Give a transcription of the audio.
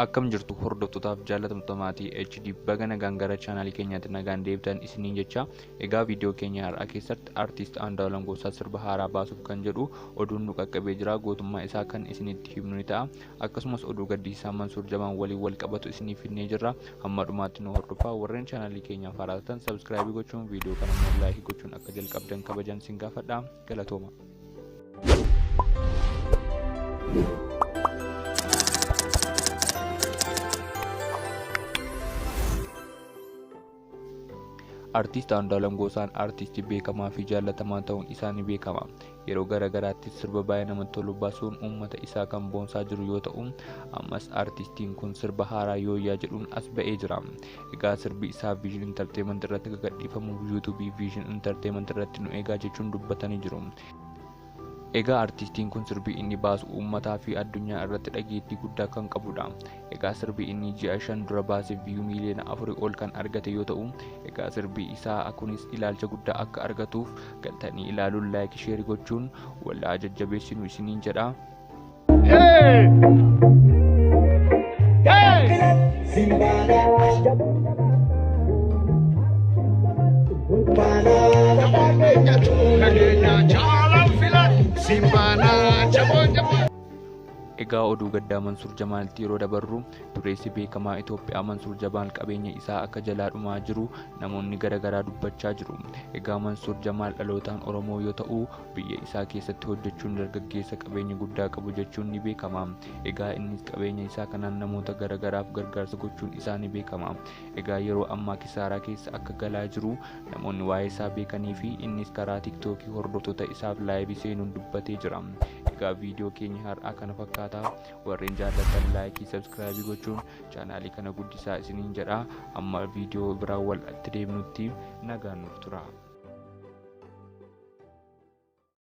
Akkam jirtu hordoftotaaf jaalatamtoota HD baga nagaan gara chaanaalii keenyaatti nagaan deebitan isiniin jecha egaa viidiyoo keenya har'aa keessatti artiist Andu'aalem Gosaa sirba haaraa baasuuf kan jedhu oduun nu qaqqabee jira. Gootummaa isaa kan isinitti himnu ni ta'a. Akkasumas oduu gaddisiisaa Mansuur Jamaan waliin wal qabatu isiniif himnee jirra. Hamma dhumaatti nu hordofaa. Warreen chaanaalii keenyaaf haaraa ta'an subscribe gochuun viidiyoo kana immoo like gochuun akka jalqabdan kabajan sin gaafadha. Galatooma. Artiist Andu'aalem Gosaan artiistii beekamaa fi jaallatamaa ta'uun isaa ni beekama. Yeroo garaagaraatti sirba baay'ee namatti tolu baasuun uummata isaa kan boonsaa jiru yoo ta'u, ammas artiistiin kun sirba haaraa yooyyaa jedhuun as ba'ee jira. Egaa sirbi isaa Vision Entertainment irratti gadhiifamu YouTube Vision Entertainment irratti nu eegaa jechuun dubbatanii jiru. Egaa artiistiin kun sirbi inni baasu uummataa fi addunyaa irratti dhageettii guddaa kan qabudha. Egaa sirbi inni ji'a 5 dura baasee viyuu miliyoona 4 ol kan argate yoo ta'u, egaa sirbi isaa kunis ilaalcha guddaa akka argatuuf galtanii ilaaluun like share gochuun walaa jajjabeessinu isiniin jedha. Egaa oduu gaddaa Mansuur Jamaalitti yeroo dabarru dureessi beekamaa Itoophiyaa Mansuur Jamaal qabeenya isaa akka jalaa dhumaa jiru namoonni garaagaraa dubbachaa jiru. Egaa Mansuur Jamaal dhalootaan Oromoo yoo ta'u, biyya isaa keessatti hojjechuun dargaggeessa qabeenya guddaa qabu jechuun ni beekama. Egaa innis qabeenya isaa kanaan namoota garaagaraaf gargaarsa gochuun isaa ni beekama. Egaa yeroo ammaa kisaaraa keessa akka galaa jiru namoonni waa'ee isaa beekanii fi innis karaa TikTok hordoftoota isaaf laayivii seenuun dubbatee jira. Egaa viidiyoo keenya har'aa kana fakkaata. Warreen jaallatan like subscribe gochuun chaanaalii kana guddisaa isiniin jedha. Amma viidiyoo biraa wal itti deebinutti nagaan nuuf tura.